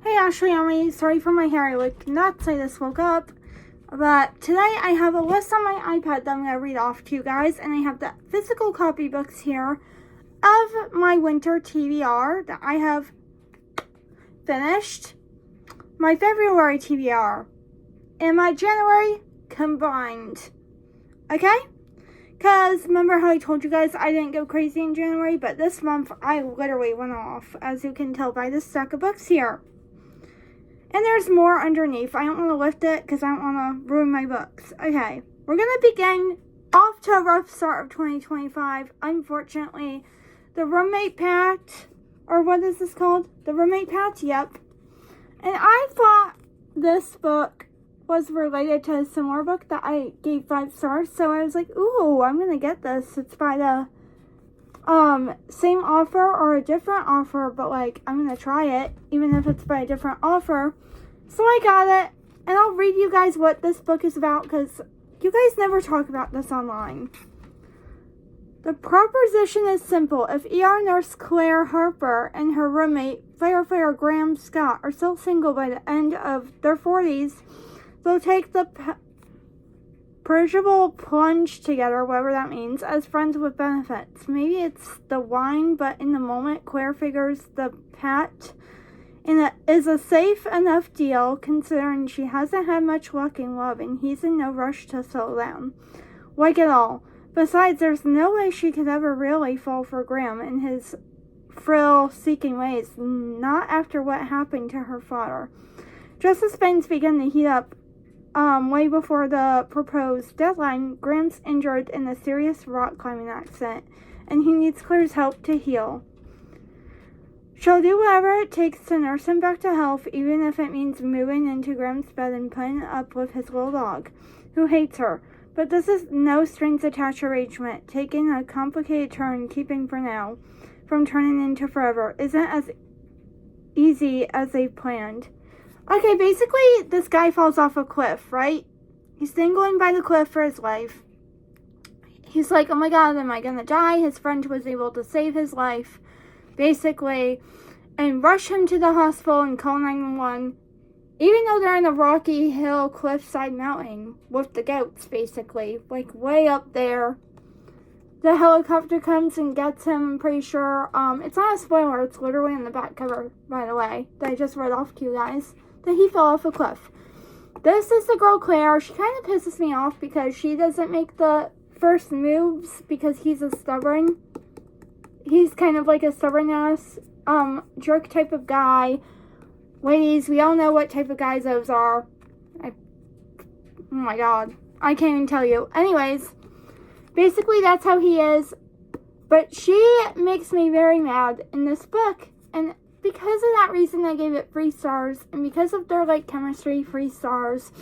Hey Ashley, I'm really sorry for my hair. I look nuts. I just woke up. But today I have a list on my iPad that I'm going to read off to you guys. And I have the physical copy books here of my winter TBR that I have finished. My February TBR and my January combined. Okay? Because remember how I told you guys I didn't go crazy in January? But this month I literally went off, as you can tell by the stack of books here. And there's more underneath. I don't want to lift it because I don't want to ruin my books. Okay, we're going to begin off to a rough start of 2025. Unfortunately, the roommate pact, or what is this called? The roommate pact? Yep. And I thought this book was related to a similar book that I gave 5 stars. So I was like, ooh, I'm going to get this. It's by the same author or a different author, but like I'm gonna try it even if it's by a different author. So I got it, and I'll read you guys what this book is about because you guys never talk about this online. The proposition is simple. If ER nurse Claire Harper and her roommate firefighter Graham Scott are still single by the end of their 40s, they'll take the perishable plunge together, whatever that means, as friends with benefits. Maybe it's the wine, but in the moment, Claire figures the pat and it is a safe enough deal considering she hasn't had much luck in love and he's in no rush to settle down. Like it all. Besides, there's no way she could ever really fall for Graham in his thrill-seeking ways, not after what happened to her father. Just as things begin to heat up, way before the proposed deadline, Graham's injured in a serious rock climbing accident, and he needs Claire's help to heal. She'll do whatever it takes to nurse him back to health, even if it means moving into Graham's bed and putting up with his little dog, who hates her. But this is no strings attached arrangement, taking a complicated turn, keeping for now from turning into forever, isn't as easy as they've planned. Okay, basically, this guy falls off a cliff, right? He's dangling by the cliff for his life. He's like, oh my god, am I gonna die? His friend was able to save his life, basically, and rush him to the hospital and call 911, even though they're in a rocky hill cliffside mountain with the goats, basically, like way up there. The helicopter comes and gets him, I'm pretty sure. It's not a spoiler, it's literally in the back cover, by the way, that I just read off to you guys. That he fell off a cliff. This is the girl Claire. She kind of pisses me off because she doesn't make the first moves because he's kind of like a stubborn ass, jerk type of guy. Ladies, we all know what type of guys those are. Oh my god. I can't even tell you. Anyways, basically that's how he is. But she makes me very mad in this book. And because of that reason, I gave it 3 stars. And because of their, like, chemistry, 3 stars.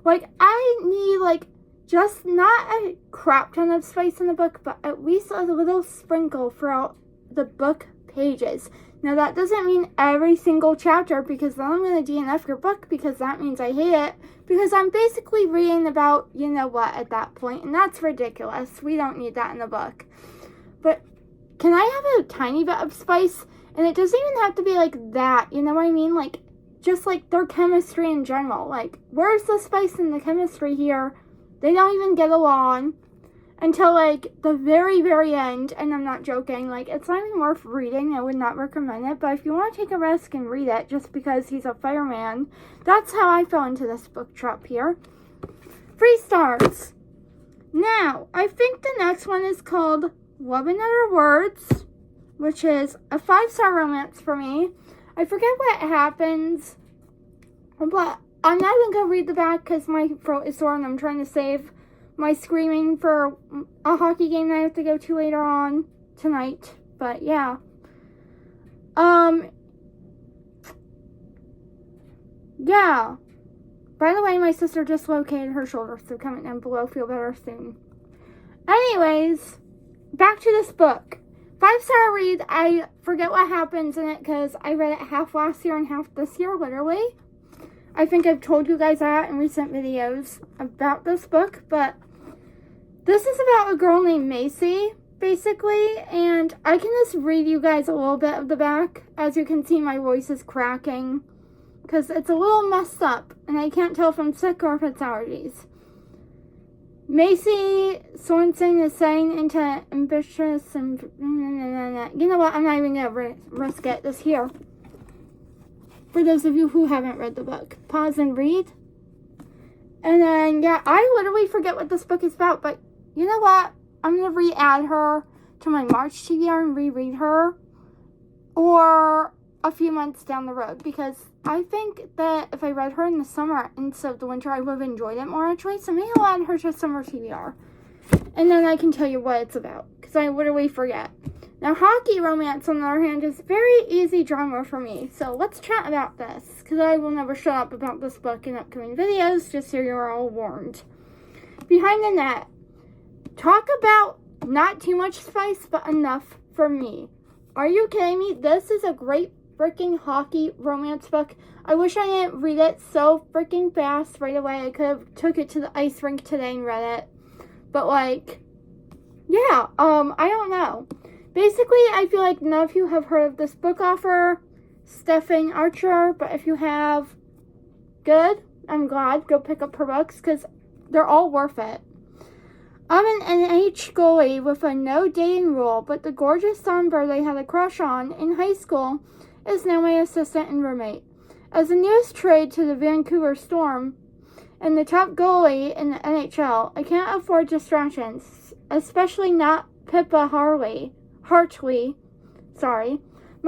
Like, I need, like, just not a crap ton of spice in the book, but at least a little sprinkle throughout the book pages. Now, that doesn't mean every single chapter, because then I'm going to DNF your book, because that means I hate it. Because I'm basically reading about, you know what, at that point. And that's ridiculous. We don't need that in the book. But can I have a tiny bit of spice? And it doesn't even have to be like that, you know what I mean? Like, just like their chemistry in general. Like, where's the spice in the chemistry here? They don't even get along until like the very, very end. And I'm not joking. Like, it's not even worth reading. I would not recommend it. But if you want to take a risk and read it just because he's a fireman, that's how I fell into this book trap here. 3 stars. Now, I think the next one is called Love in Other Words, which is a 5-star romance for me. I forget what happens, but I'm not even going to read the back because my throat is sore and I'm trying to save my screaming for a hockey game that I have to go to later on tonight. But yeah. Yeah. By the way, my sister just located her shoulder, so comment down below, feel better soon. Anyways, back to this book. 5-star read. I forget what happens in it because I read it half last year and half this year, literally. I think I've told you guys that in recent videos about this book, but this is about a girl named Macy, basically, and I can just read you guys a little bit of the back. As you can see, my voice is cracking because it's a little messed up, and I can't tell if I'm sick or if it's allergies. Macy Sorensen is saying into ambitious and... You know what? I'm not even going to risk it. This here. For those of you who haven't read the book. Pause and read. And then, yeah, I literally forget what this book is about. But you know what? I'm going to re-add her to my March TBR and reread her. Or a few months down the road. Because I think that if I read her in the summer instead of the winter, I would have enjoyed it more actually. So maybe I'll add her to summer TBR. And then I can tell you what it's about. Because I literally forget. Now, hockey romance, on the other hand, is very easy genre for me. So let's chat about this. Because I will never shut up about this book in upcoming videos. Just so you're all warned. Behind the Net. Talk about not too much spice, but enough for me. Are you kidding me? This is a great freaking hockey romance book. I wish I didn't read it so freaking fast right away. I could have took it to the ice rink today and read it. But like, yeah, I don't know. Basically, I feel like none of you have heard of this book author, Stephen Archer. But if you have, good. I'm glad. Go pick up her books because they're all worth it. I'm an NH goalie with a no dating rule, but the gorgeous songbird I had a crush on in high school is now my assistant and roommate. As the newest trade to the Vancouver Storm and the top goalie in the NHL, I can't afford distractions, especially not Pippa Hartley, my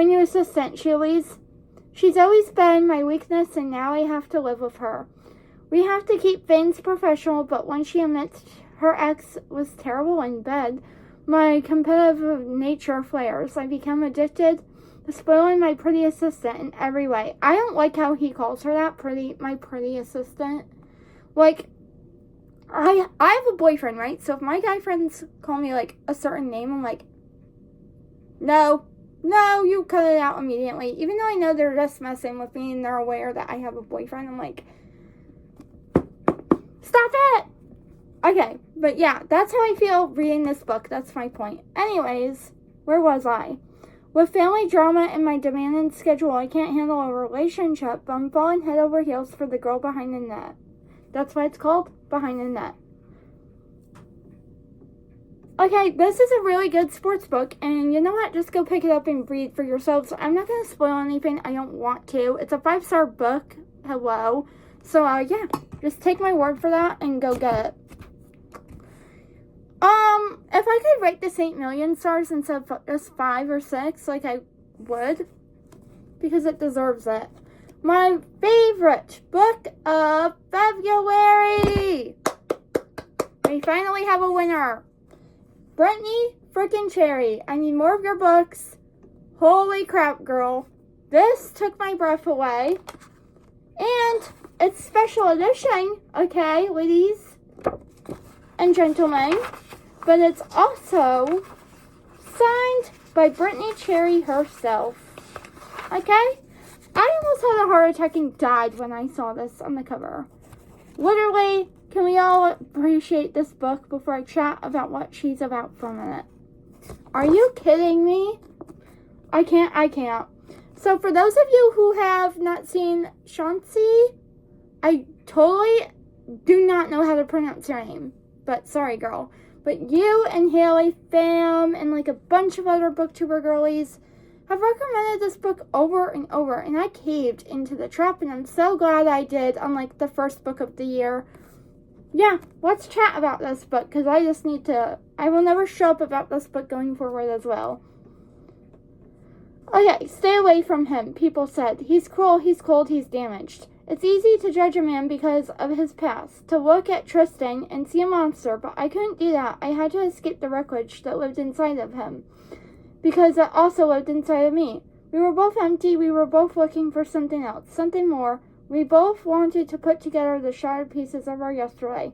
new assistant. She's always been my weakness, and now I have to live with her. We have to keep things professional, but when she admits her ex was terrible in bed, my competitive nature flares. I become addicted to spoiling my pretty assistant in every way. I don't like how he calls her that, my pretty assistant. Like, I have a boyfriend, right? So if my guy friends call me, like, a certain name, I'm like, no, you cut it out immediately. Even though I know they're just messing with me and they're aware that I have a boyfriend, I'm like, stop it! Okay, but yeah, that's how I feel reading this book. That's my point. Anyways, where was I? With family drama and my demanding schedule, I can't handle a relationship, but I'm falling head over heels for the girl behind the net. That's why it's called Behind the Net. Okay, this is a really good sports book, and you know what? Just go pick it up and read for yourselves. I'm not going to spoil anything. I don't want to. It's a 5-star book. Hello. So, yeah, just take my word for that and go get it. If I could rate this 8 million stars instead of just 5 or 6, like I would, because it deserves it. My favorite book of February! We finally have a winner. Brittany freaking Cherry. I need more of your books. Holy crap, girl. This took my breath away. And it's special edition, okay, ladies and gentlemen. But it's also signed by Brittany Cherry herself. Okay? I almost had a heart attack and died when I saw this on the cover. Literally, can we all appreciate this book before I chat about what she's about for a minute? Are you kidding me? I can't. So for those of you who have not seen Chauncey, I totally do not know how to pronounce your name. But sorry, girl. But you and Haley Pham and like a bunch of other booktuber girlies have recommended this book over and over, and I caved into the trap, and I'm so glad I did on like the first book of the year. Yeah, let's chat about this book, because I will never show up about this book going forward as well. Okay, stay away from him, people said. He's cruel, he's cold, he's damaged. It's easy to judge a man because of his past, to look at Tristan and see a monster, but I couldn't do that. I had to escape the wreckage that lived inside of him, because it also lived inside of me. We were both empty, we were both looking for something else, something more. We both wanted to put together the shattered pieces of our yesterday.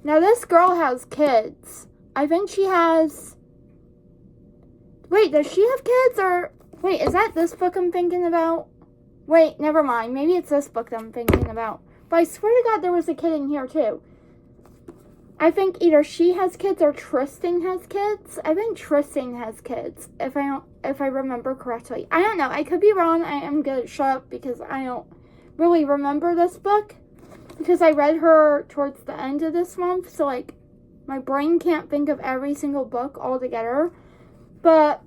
Now this girl has kids. I think she has... Wait, does she have kids, or... Wait, is that this book I'm thinking about? Wait, never mind. Maybe it's this book that I'm thinking about. But I swear to God there was a kid in here too. I think either she has kids or Tristan has kids. I think Tristan has kids, if I remember correctly. I don't know. I could be wrong. I am gonna shut up because I don't really remember this book because I read her towards the end of this month. So, like, my brain can't think of every single book all together. But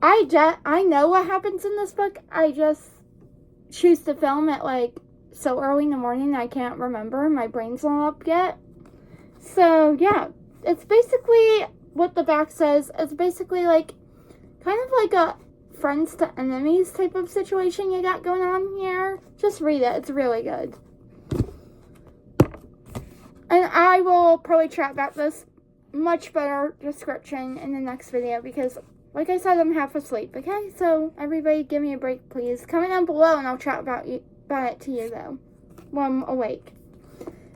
I know what happens in this book. I just choose to film it, like, so early in the morning I can't remember. My brain's not up yet. So, yeah. It's basically what the back says. It's basically, like, kind of like a friends to enemies type of situation you got going on here. Just read it. It's really good. And I will probably chat about this much better description in the next video because, like I said, I'm half asleep, okay? So, everybody give me a break, please. Comment down below and I'll chat about it to you, though, when I'm awake.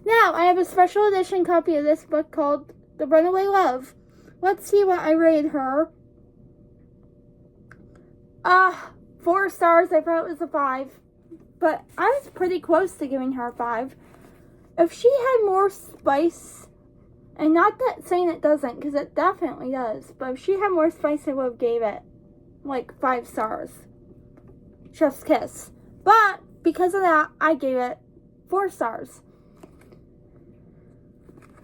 Now, I have a special edition copy of this book called The Runaway Love. Let's see what I rated her. 4 stars. I thought it was a 5. But I was pretty close to giving her a 5. If she had more spice, and not that saying it doesn't, because it definitely does, but if she had more spice, I would have gave it, like, 5 stars. Chef's kiss. But, because of that, I gave it 4 stars.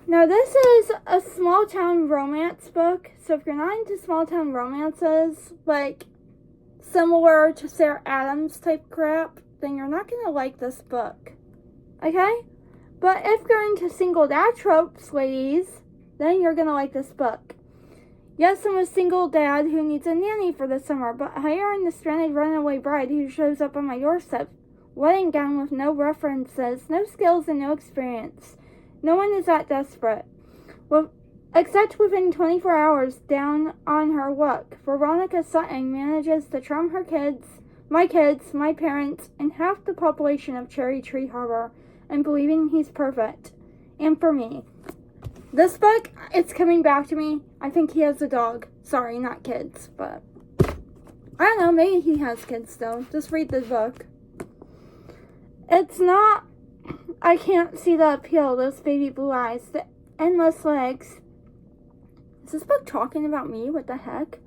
Now, this is a small town romance book, so if you're not into small town romances, like, similar to Sarah Adams type crap, then you're not going to like this book. Okay? But if you're into single dad tropes, ladies, then you're going to like this book. Yes, I'm a single dad who needs a nanny for the summer, but hiring the stranded runaway bride who shows up on my doorstep, wedding gown with no references, no skills, and no experience. No one is that desperate. Except within 24 hours, down on her luck, Veronica Sutton manages to charm her kids, my parents, and half the population of Cherry Tree Harbor, and believing he's perfect. And for me. This book, it's coming back to me. I think he has a dog. Sorry, not kids, but I don't know, maybe he has kids still. Just read the book. It's not, I can't see the appeal, those baby blue eyes, the endless legs. Is this book talking about me? What the heck?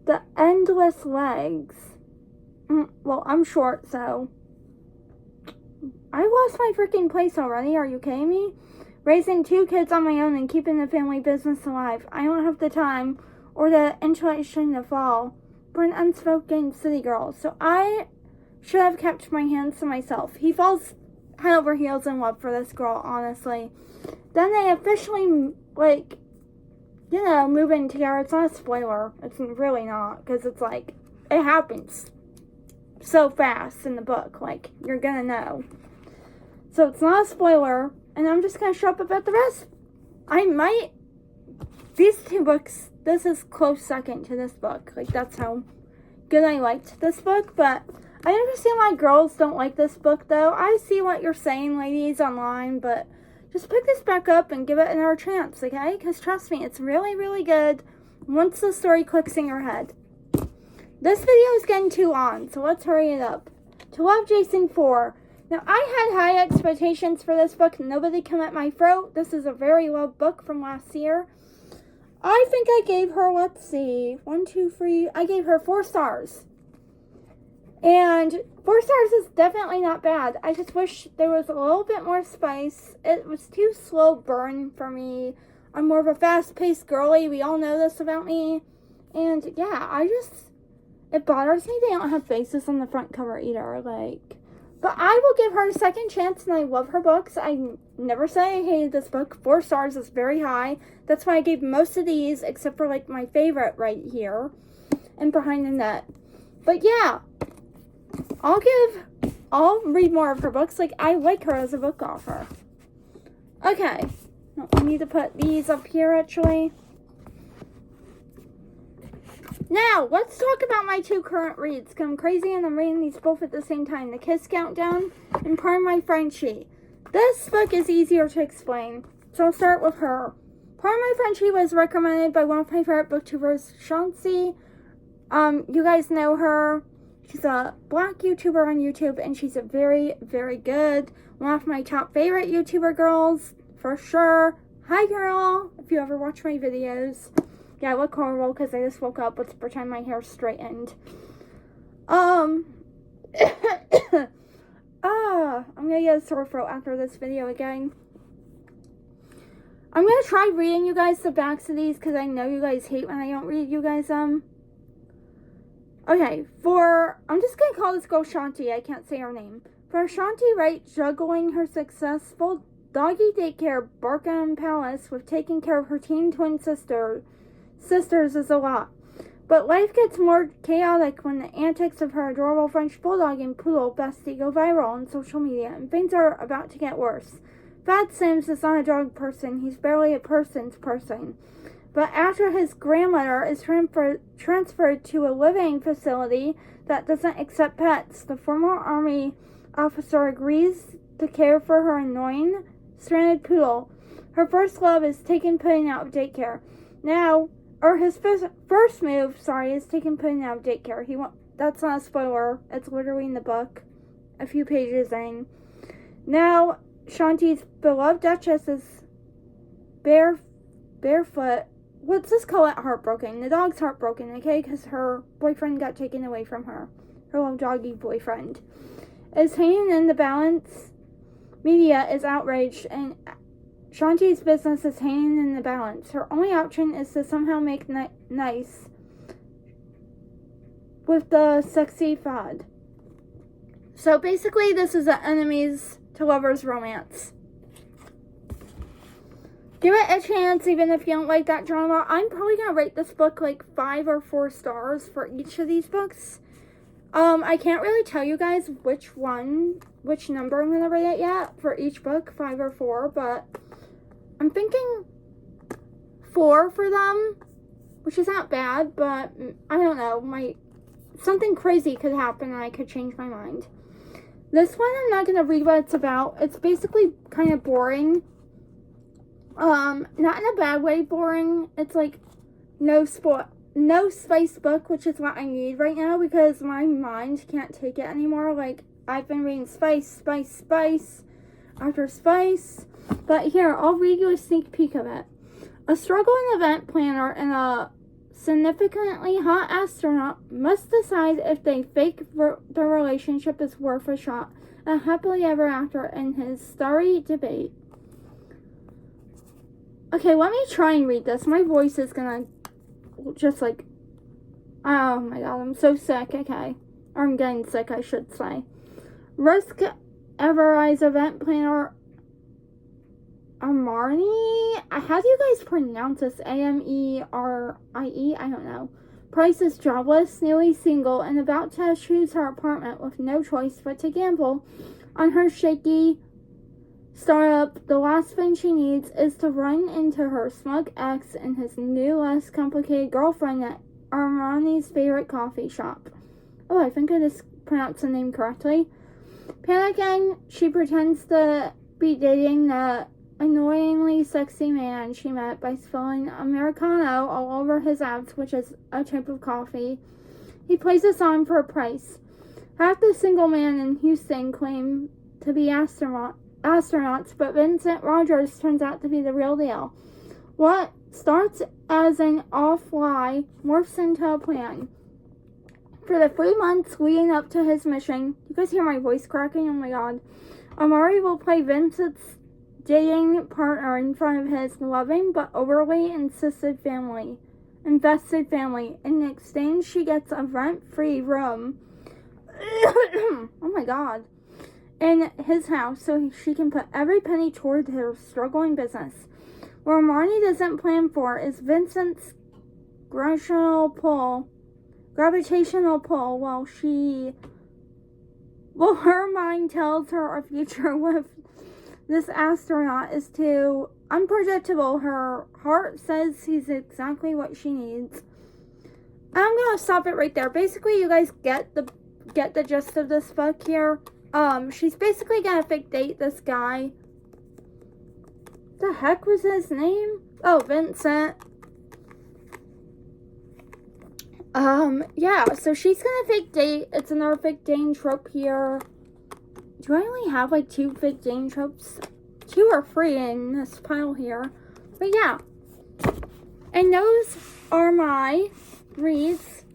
The endless legs. Well, I'm short, so I lost my freaking place already. Are you kidding me? Raising 2 kids on my own and keeping the family business alive. I don't have the time or the inclination to fall for an unspoken city girl. So I should have kept my hands to myself. He falls head over heels in love for this girl, honestly. Then they officially, like, you know, move in together. It's not a spoiler. It's really not. Because it's like, it happens so fast in the book. Like, you're gonna know. So it's not a spoiler. And I'm just gonna shut up about the rest. These 2 books, this is close second to this book. Like, that's how good I liked this book. But I understand why girls don't like this book, though. I see what you're saying, ladies, online. But just pick this back up and give it another chance, okay? Because trust me, it's really, really good once the story clicks in your head. This video is getting too long, so let's hurry it up. To Love, Jason 4. Now, I had high expectations for this book. Nobody come at my throat. This is a very loved book from last year. I think I gave her, let's see, 1, 2, 3. I gave her 4 stars. And 4 stars is definitely not bad. I just wish there was a little bit more spice. It was too slow burn for me. I'm more of a fast-paced girly. We all know this about me. And yeah, it bothers me they don't have faces on the front cover either. Like, but I will give her a second chance, and I love her books. I never say I hated this book. 4 stars is very high. That's why I gave most of these, except for, like, my favorite right here and Behind the Net. But yeah, I'll read more of her books. Like, I like her as a book author. Okay. I need to put these up here, actually. Now, let's talk about my 2 current reads. Because I'm crazy and I'm reading these both at the same time. The Kiss Countdown and Pardon My Frenchie. This book is easier to explain. So I'll start with her. Pardon My Frenchie was recommended by one of my favorite booktubers, Chauncey. You guys know her. She's a black YouTuber on YouTube. And she's a very, very good, one of my top favorite YouTuber girls. For sure. Hi, girl. If you ever watch my videos. Yeah, I look horrible because I just woke up. Let's pretend my hair's straightened. gonna get a sore throat after this video again. I'm gonna try reading you guys the backs of these because I know you guys hate when I don't read you guys them. Okay, I'm just gonna call this girl Shanti. I can't say her name. For Shanti Wright, juggling her successful doggy daycare Barkham Palace with taking care of her teen twin sisters is a lot. But life gets more chaotic when the antics of her adorable French bulldog and poodle bestie go viral on social media, and things are about to get worse. Thad Sims is not a dog person. He's barely a person's person. But after his grandmother is transferred to a living facility that doesn't accept pets, the former Army officer agrees to care for her annoying, stranded poodle. Her first love is putting out of daycare. His first move, is putting out of daycare. That's not a spoiler. It's literally in the book, a few pages in. Now, Shanti's beloved Duchess is barefoot. Let's just call it heartbroken. The dog's heartbroken, okay? Because her boyfriend got taken away from her. Her little doggy boyfriend. Is hanging in the balance. Media is outraged, and Shanti's business is hanging in the balance. Her only option is to somehow make nice with the sexy Fad. So basically, this is an enemies to lovers romance. Give it a chance, even if you don't like that genre. I'm probably going to rate this book like 5 or 4 stars for each of these books. I can't really tell you guys which number I'm going to rate it yet for each book, 5 or 4, but I'm thinking 4 for them, which is not bad, but I don't know, something crazy could happen and I could change my mind. This one I'm not going to read what it's about. It's basically kind of boring. Not in a bad way boring. It's like no spice book, which is what I need right now because my mind can't take it anymore. Like, I've been reading spice after spice. But here, I'll read you a sneak peek of it. A struggling event planner and a significantly hot astronaut must decide if they fake their relationship is worth a shot. A happily ever after in his starry debate. Okay, let me try and read this. My voice is gonna just like, oh my god, I'm so sick. Okay, or I'm getting sick, I should say. Risk Evereye's event planner Amarnie? How do you guys pronounce this? Amerie? I don't know. Price is jobless, newly single, and about to choose her apartment with no choice but to gamble on her shaky startup. The last thing she needs is to run into her smug ex and his new, less complicated girlfriend at Armanie's favorite coffee shop. Oh, I think I just pronounced the name correctly. Panicking, she pretends to be dating the annoyingly sexy man she met by spilling Americano all over his abs, which is a type of coffee. He plays this on for a price. Half the single men in Houston claim to be astronauts, but Vincent Rogers turns out to be the real deal. What starts as an off lie morphs into a plan. For the 3 months leading up to his mission, you guys hear my voice cracking? Oh my god. Amari will play Vincent's dating partner in front of his loving but overly invested family. In exchange, she gets a rent-free room. Oh my god. In his house, so she can put every penny toward her struggling business. What Marnie doesn't plan for is Vincent's gravitational pull, while her mind tells her a future with this astronaut is too unpredictable. Her heart says he's exactly what she needs. I'm gonna stop it right there. Basically, you guys get the gist of this book here. She's basically gonna fake date this guy. The heck was his name? Oh, Vincent. Yeah, so she's gonna fake date. It's another fake dating trope here. Do I only have like 2 fake dating tropes? 2 or 3 in this pile here. But yeah. And those are my reads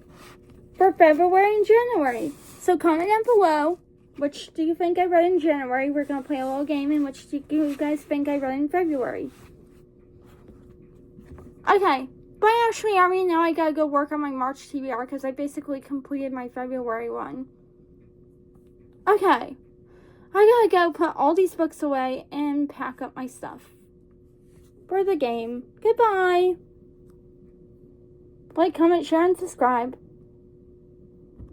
for February and January. So comment down below Which do you think I read in January? We're going to play a little game. And which do you guys think I read in February? Okay. But actually, I mean, now I gotta go work on my March TBR because I basically completed my February one. Okay. I gotta go put all these books away and pack up my stuff for the game. Goodbye. Like, comment, share, and subscribe.